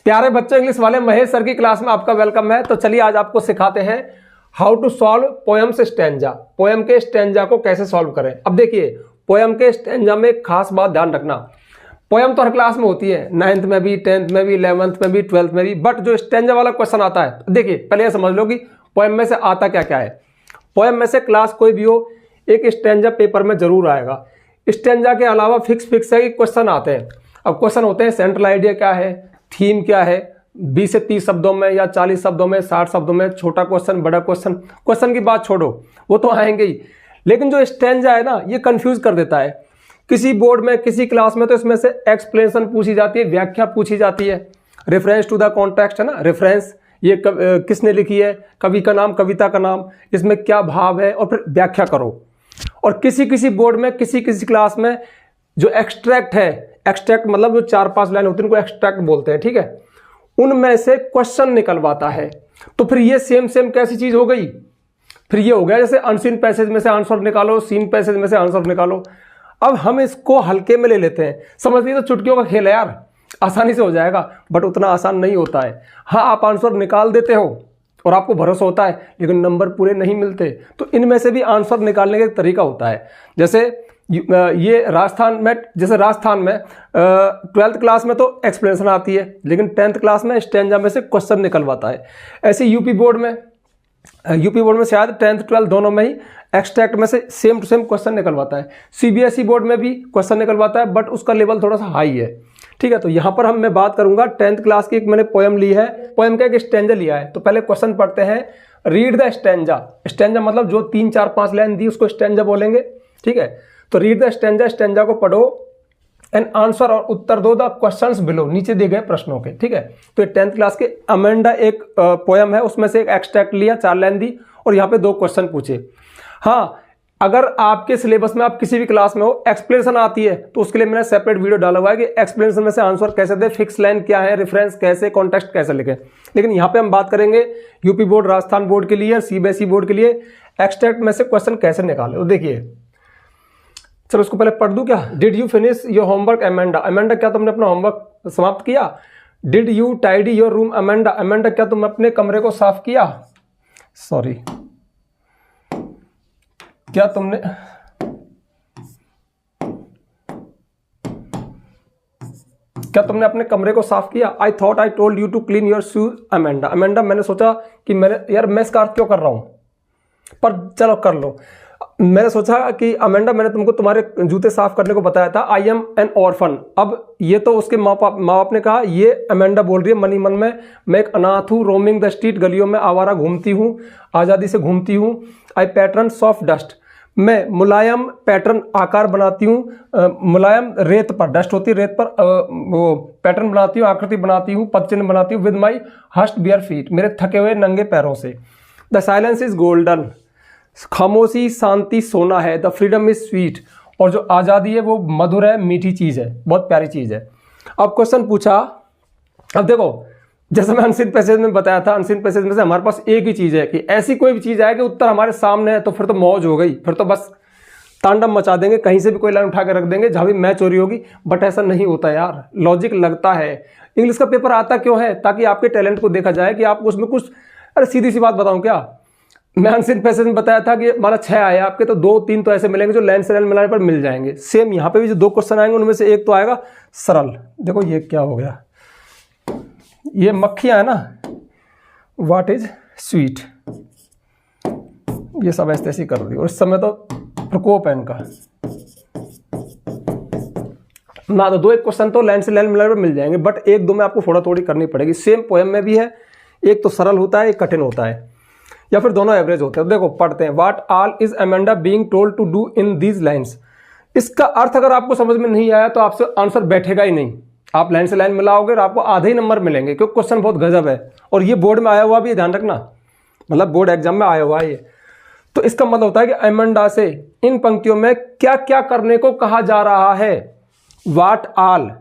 प्यारे बच्चों, इंग्लिश वाले महेश सर की क्लास में आपका वेलकम है। तो चलिए आज आपको सिखाते हैं how to solve poems stanza. Poem के स्टैंजा को कैसे सॉल्व करें। अब देखिए, पोएम के स्टैंजा में एक खास बात ध्यान रखना। पोएम तो हर क्लास में होती है, 9th में भी, 10th में भी, 11th में भी, 12th में भी, बट जो स्टैंजा वाला क्वेश्चन आता है, देखिए पहले ये समझ लो कि पोएम में से आता क्या क्या है। पोएम में से क्लास कोई भी हो, एक स्टैंजा पेपर में जरूर आएगा। स्टैंजा के अलावा फिक्स है कि क्वेश्चन आते हैं। अब क्वेश्चन होते हैं सेंट्रल आइडिया क्या है, थीम क्या है, 20 से 30 शब्दों में या 40 शब्दों में, 60 शब्दों में, छोटा क्वेश्चन, बड़ा क्वेश्चन। क्वेश्चन की बात छोड़ो, वो तो आएंगे ही, लेकिन जो स्टैंजा है ना, ये कंफ्यूज कर देता है। किसी बोर्ड में, किसी क्लास में तो इसमें से एक्सप्लेनेशन पूछी जाती है, व्याख्या पूछी जाती है, रेफरेंस टू द कॉन्टेक्स्ट है ना, रेफरेंस, ये किसने लिखी है, कवि का नाम, कविता का नाम, इसमें क्या भाव है, और फिर व्याख्या करो। और किसी किसी बोर्ड में, किसी किसी क्लास में जो एक्सट्रैक्ट है, एक्सट्रैक्ट मतलब जो 4-5 लाइन होती है उनको एक्सट्रैक्ट बोलते हैं, ठीक है, उनमें से क्वेश्चन निकलवाता है। तो फिर ये सेम कैसी चीज हो गई, फिर ये हो गया जैसे अनसीन पैसेज में से आंसर निकालो, सीन पैसेज में से आंसर निकालो। अब हम इसको हल्के में ले लेते हैं, समझ लीजिए तो चुटकियों का खेल है यार, आसानी से हो जाएगा, बट उतना आसान नहीं होता है। हाँ, आप आंसर निकाल देते हो और आपको भरोसा होता है, लेकिन नंबर पूरे नहीं मिलते। तो इनमें से भी आंसर निकालने का एक तरीका होता है। जैसे ये राजस्थान में 12th क्लास में तो एक्सप्लेनेशन आती है, लेकिन 10th क्लास में स्टैंजा में से क्वेश्चन निकलवाता है। ऐसे यूपी बोर्ड में शायद 10th 12th दोनों में ही एक्सट्रैक्ट में से सेम टू सेम क्वेश्चन निकलवाता है। सीबीएसई बोर्ड में भी क्वेश्चन निकलवाता है, बट उसका लेवल थोड़ा सा हाई है, ठीक है। तो यहाँ पर मैं बात करूंगा 10th क्लास की। एक मैंने पोएम ली है, पोएम का एक स्टैंजा लिया है। तो पहले क्वेश्चन पढ़ते हैं, रीड द स्टैंजा। स्टैंजा मतलब जो 3, 4, 5 लाइन दी उसको स्टैंजा बोलेंगे, ठीक है। तो रीड द स्टैंजा, स्टैंजा को पढ़ो एंड आंसर, और उत्तर दो द क्वेश्चंस बिलो, नीचे दिए गए प्रश्नों के, ठीक है। तो 10th क्लास के अमेंडा एक पोएम है, उसमें से एक एक्सट्रैक्ट लिया, 4 लाइन दी और यहाँ पे 2 क्वेश्चन पूछे। हाँ, अगर आपके सिलेबस में आप किसी भी क्लास में हो, एक्सप्लेनेशन आती है, तो उसके लिए मैंने सेपरेट वीडियो डाला हुआ है कि एक्सप्लेनेशन में से आंसर कैसे दे, फिक्स लाइन क्या है, रेफरेंस कैसे, कॉन्टेक्स्ट कैसे लिखे। लेकिन यहाँ पे हम बात करेंगे यूपी बोर्ड, राजस्थान बोर्ड के लिए, सीबीएसई बोर्ड के लिए एक्सट्रैक्ट में से क्वेश्चन कैसे निकाले। तो देखिए, चलो उसको पहले पढ़ दूं क्या। Did you finish your homework Amanda. Amanda, क्या तुमने अपना होमवर्क समाप्त किया। Did you tidy your room Amanda. Amanda, क्या तुम अपने कमरे को साफ किया। सॉरी, क्या तुमने अपने कमरे को साफ किया। I thought I told you to clean your shoes Amanda. Amanda, मैंने सोचा कि मैं इसका अर्थ क्यों कर रहा हूं, पर चलो कर लो। मैंने सोचा कि अमेंडा, मैंने तुमको तुम्हारे जूते साफ करने को बताया था। I am N orphan. अब ये तो उसके माँ बाप ने कहा, ये अमेंडा बोल रही है मन ही मन में, मैं एक अनाथ हूँ, रोमिंग द स्ट्रीट, गलियों में आवारा घूमती हूँ, आज़ादी से घूमती हूँ। आई पैटर्न सॉफ्ट डस्ट, मैं मुलायम पैटर्न आकार बनाती हूँ, मुलायम रेत पर, डस्ट होती है रेत पर, वो पैटर्न बनाती हूँ, आकृति बनाती हूँ, पद चिन्ह बनाती हूँ। With my hurt bare feet, मेरे थके हुए नंगे पैरों से। द साइलेंस इज गोल्डन, खामोशी शांति सोना है। द फ्रीडम इज स्वीट, और जो आज़ादी है वो मधुर है, मीठी चीज़ है, बहुत प्यारी चीज़ है। अब क्वेश्चन पूछा, अब देखो जैसे मैं अनसीन पैसेज में बताया था, अनसीन पैसेज में से हमारे पास एक ही चीज़ है कि ऐसी कोई भी चीज़ आए कि उत्तर हमारे सामने है, तो फिर तो मौज हो गई, फिर तो बस तांडव मचा देंगे, कहीं से भी कोई लाइन उठा के रख देंगे जहाँ भी मैच हो रही होगी। बट ऐसा नहीं होता यार, लॉजिक लगता है। इंग्लिश का पेपर आता क्यों है, ताकि आपके टैलेंट को देखा जाए कि आप उसमें कुछ, अरे सीधी सी बात बताऊँ क्या, मैं अनसीन पैसेज में बताया था कि माना 6 आए आपके, तो 2-3 तो ऐसे मिलेंगे जो लाइन से लाइन मिलाने पर मिल जाएंगे। सेम यहाँ पे भी जो 2 क्वेश्चन आएंगे उनमें से एक तो आएगा सरल। देखो ये क्या हो गया, ये मक्खियां है ना, व्हाट इज स्वीट, ये सब ऐसे कर रही है, और इस समय तो प्रकोप है इनका ना। तो 2-1 क्वेश्चन तो लाइन से लाइन मिलाने पर मिल जाएंगे, बट 1-2 में आपको थोड़ा थोड़ी करनी पड़ेगी। सेम पोएम में भी है, एक तो सरल होता है, एक कठिन होता है, या फिर दोनों एवरेज होते हैं। देखो पढ़ते हैं, what all is Amanda being told to do in these lines. इसका अर्थ अगर आपको समझ में नहीं आया तो आपसे आंसर बैठेगा ही नहीं। आप लाइन से लाइन मिलाओगे और आपको आधे ही नंबर मिलेंगे, क्योंकि क्वेश्चन बहुत गजब है, और ये बोर्ड में आया हुआ भी, ध्यान रखना, मतलब बोर्ड एग्जाम में आया हुआ है ये। तो इसका मतलब होता है कि अमेंडा से इन पंक्तियों में क्या क्या करने को कहा जा रहा है। व्हाट ऑल,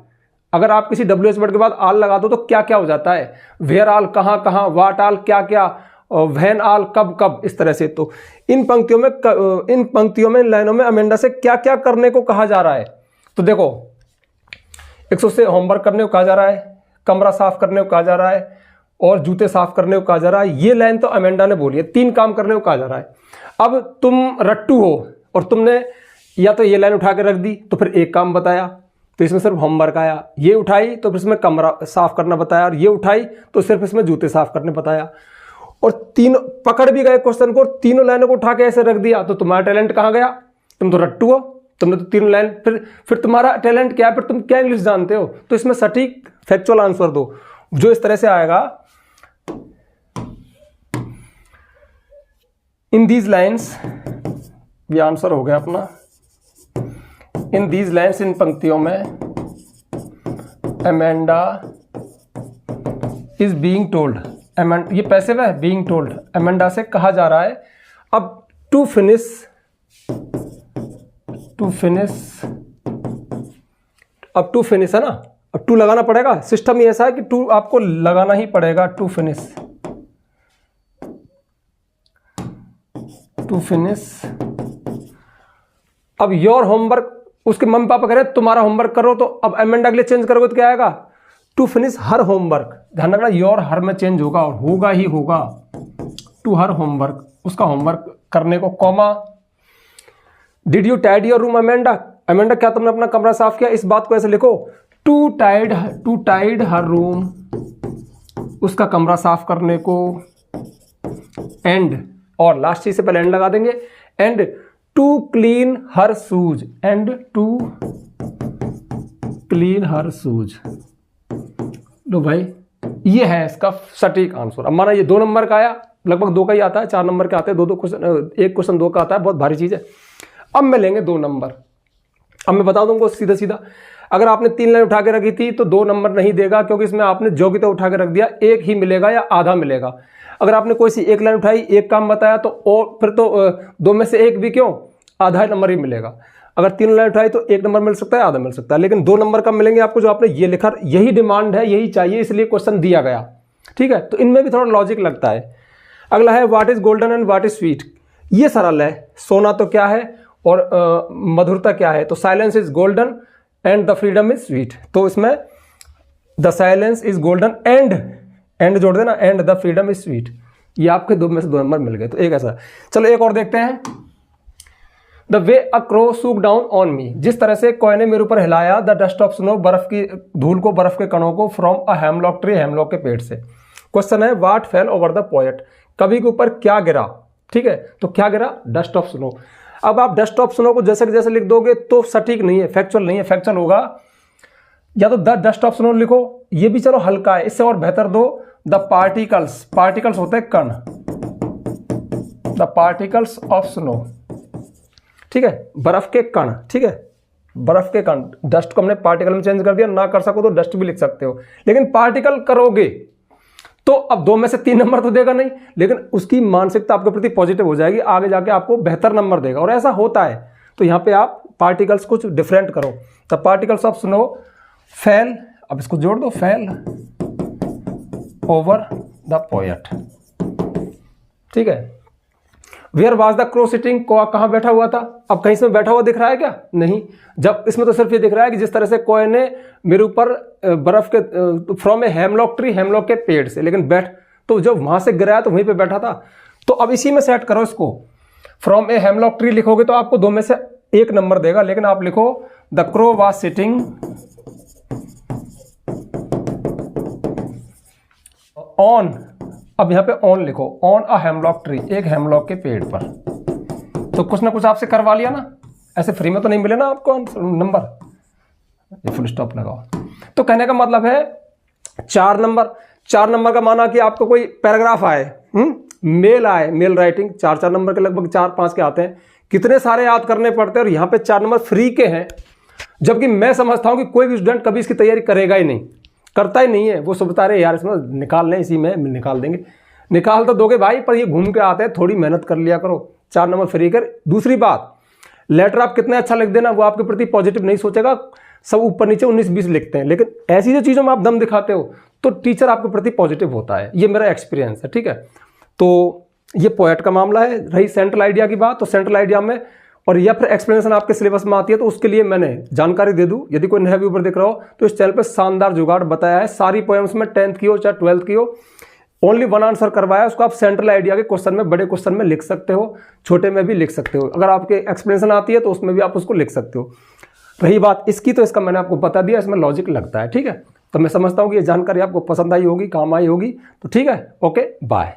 अगर आप किसी WH वर्ड के बाद ऑल लगा दो तो क्या क्या हो जाता है। वेयर ऑल, कहाँ कहाँ, व्हाट ऑल, क्या क्या, व्हेन ऑल, कब कब, इस तरह से। तो इन पंक्तियों में इन लाइनों में अमेंडा से क्या क्या करने को कहा जा रहा है। तो देखो, 100 से होमवर्क करने को कहा जा रहा है, कमरा साफ करने को कहा जा रहा है और जूते साफ करने को कहा जा रहा है। ये लाइन तो अमेंडा ने बोली है, 3 काम करने को कहा जा रहा है। अब तुम रट्टू हो और तुमने या तो ये लाइन उठा के रख दी तो फिर एक काम बताया तो इसमें सिर्फ होमवर्क आया, ये उठाई तो फिर इसमें कमरा साफ करना बताया, और ये उठाई तो सिर्फ इसमें जूते साफ करने बताया। और तीनों पकड़ भी गए क्वेश्चन को, तीनों लाइनों को उठा के ऐसे रख दिया, तो तुम्हारा टैलेंट कहाँ गया? तुम तो रट्टू हो, तुमने तो 3 लाइन, फिर तुम्हारा टैलेंट क्या है? फिर तुम क्या इंग्लिश जानते हो? तो इसमें सटीक फैक्चुअल आंसर दो जो इस तरह से आएगा, इन दीज लाइन्स, ये आंसर हो गया अपना। इन दीज लाइन्स, इन पंक्तियों में अमेंडा इज बीइंग टोल्ड, ये पैसिव है, बीइंग टोल्ड, अमेंडा से कहा जा रहा है अब टू फिनिश, अब टू फिनिश है ना, अब टू लगाना पड़ेगा। सिस्टम ही ऐसा है कि टू आपको लगाना ही पड़ेगा, टू फिनिश, टू फिनिश। अब योर होमवर्क, उसके मम्मी पापा कह रहे हैं तुम्हारा होमवर्क करो, तो अब अमेंडा के लिए चेंज करोगे तो क्या आएगा? To finish her homework. ध्यान रखना योर हर में चेंज होगा और होगा ही होगा। टू हर होमवर्क, उसका होमवर्क करने को, comma. Did you tidy your room Amanda, Amanda क्या तुमने अपना कमरा साफ किया? इस बात को ऐसे लिखो, टू टाइड हर रूम, उसका कमरा साफ करने को, एंड, और लास्ट चीज से पहले एंड लगा देंगे, and to clean her shoes, and to clean her shoes. लो भाई, ये है इसका सटीक आंसर। अब माना ये 2 नंबर का आया, लगभग 2 का ही आता है, 4 नंबर के आते हैं, 2 क्वेश्चन, एक क्वेश्चन 2 का आता है, बहुत भारी चीज है। अब मैं लेंगे 2 नंबर। अब मैं बता दूंगा सीधा सीधा, अगर आपने 3 लाइन उठा के रखी थी तो 2 नंबर नहीं देगा, क्योंकि इसमें आपने जो भी तो उठा के रख दिया, 1 ही मिलेगा या आधा मिलेगा। अगर आपने कोई सी 1 लाइन उठाई, 1 काम बताया, तो और फिर तो 2 में से 1 भी क्यों, आधा नंबर ही मिलेगा। अगर 3 लाइन उठाई तो 1 नंबर मिल सकता है, आधा मिल सकता है, लेकिन 2 नंबर कब मिलेंगे आपको? जो आपने ये लिखा, यही डिमांड है, यही चाहिए, इसलिए क्वेश्चन दिया गया। ठीक है, तो इनमें भी थोड़ा लॉजिक लगता है। अगला है what is golden and what is sweet. ये सरल है, सोना तो क्या है और मधुरता क्या है? तो silence is golden and the freedom is sweet. तो इसमें the silence is golden and जोड़ देना, and the freedom is sweet. ये आपके 2 में से 2 नंबर मिल गए, तो एक ऐसा। चलो एक और देखते हैं। The way a crow shook down on me, जिस तरह से कोय ने मेरे ऊपर हिलाया, द डस्ट ऑफ स्नो, बर्फ की धूल को, बर्फ के कणों को, from a hemlock tree, hemlock के पेड़ से। क्वेश्चन है what fail over the poet, कवि के ऊपर क्या गिरा? ठीक है, तो क्या गिरा? Dust of snow. अब आप डस्ट ऑफ स्नो को जैसे जैसे लिख दोगे तो सटीक नहीं है, फैक्चुअल नहीं है। फैक्चुअल होगा या तो द डस्ट ऑफ स्नो लिखो, ये भी चलो हल्का है, इससे और बेहतर दो द पार्टिकल्स, पार्टिकल्स होते हैं कण, द पार्टिकल्स ऑफ स्नो। ठीक है, बर्फ के कण। ठीक है, बर्फ के कण, डस्ट को हमने पार्टिकल में चेंज कर दिया, ना कर सको तो डस्ट भी लिख सकते हो, लेकिन पार्टिकल करोगे तो अब 2 में से 3 नंबर तो देगा नहीं, लेकिन उसकी मानसिकता आपके प्रति पॉजिटिव हो जाएगी, आगे जाके आपको बेहतर नंबर देगा, और ऐसा होता है। तो यहां पे आप पार्टिकल्स कुछ डिफरेंट करो, the particles of snow fail, अब इसको जोड़ दो, फेल ओवर द पोएट। ठीक है, where was the crow sitting, को कहां बैठा हुआ था? अब कहीं से बैठा हुआ दिख रहा है क्या? नहीं, जब इसमें तो सिर्फ ये दिख रहा है कि जिस तरह से कोय ने मेरे ऊपर बर्फ के, from a hemlock tree, hemlock के पेड़ से, लेकिन बैठ तो जब वहां से गिराया तो वहीं पे बैठा था। तो अब इसी में सेट करो इसको, फ्रॉम ए हेमलॉक ट्री लिखोगे तो आपको 2 में से 1 नंबर देगा, लेकिन आप लिखो the crow was sitting on, अब यहां पे ऑन लिखो, ऑन अ हेमलॉक ट्री, एक हेमलॉक के पेड़ पर। तो कुछ ना कुछ आपसे करवा लिया ना, ऐसे फ्री में तो नहीं मिले ना आपको नंबर, ये फुल स्टॉप लगाओ। तो कहने का मतलब है 4 नंबर। 4 नंबर का माना कि आपको कोई पैराग्राफ आए, मेल आए, मेल राइटिंग, 4 नंबर के लगभग 4-5 के आते हैं, कितने सारे याद करने पड़ते हैं, और यहाँ पे 4 नंबर फ्री के हैं। जबकि मैं समझता हूं कि कोई भी स्टूडेंट कभी इसकी तैयारी करेगा ही नहीं, करता ही नहीं है। वो सब बता रहे यार इसमें निकाल लें, इसी में निकाल देंगे, निकाल तो दोगे भाई, पर ये घूम के आते हैं, थोड़ी मेहनत कर लिया करो, 4 नंबर फ्री कर। दूसरी बात, लेटर आप कितना अच्छा लिख देना, वो आपके प्रति पॉजिटिव नहीं सोचेगा, सब ऊपर नीचे 19-20 लिखते हैं, लेकिन ऐसी जो चीज़ों में आप दम दिखाते हो तो टीचर आपके प्रति पॉजिटिव होता है, ये मेरा एक्सपीरियंस है। ठीक है, तो ये पोएट का मामला है। रही सेंट्रल आइडिया की बात, तो सेंट्रल आइडिया में और या फिर एक्सप्लेनेशन आपके सिलेबस में आती है तो उसके लिए मैंने जानकारी दे दूं। यदि कोई नया व्यूवर देख रहा हो तो इस चैनल पे शानदार जुगाड़ बताया है, सारी पोएम्स में 10th की हो चाहे 12th की हो, ओनली वन आंसर करवाया, उसको आप सेंट्रल आइडिया के क्वेश्चन में, बड़े क्वेश्चन में लिख सकते हो, छोटे में भी लिख सकते हो। अगर आपके एक्सप्लेनेशन आती है तो उसमें भी आप उसको लिख सकते हो। रही बात इसकी, तो इसका मैंने आपको बता दिया, इसमें लॉजिक लगता है, ठीक है। तो मैं समझता हूँ कि ये जानकारी आपको पसंद आई होगी, काम आई होगी। तो ठीक है, ओके, बाय।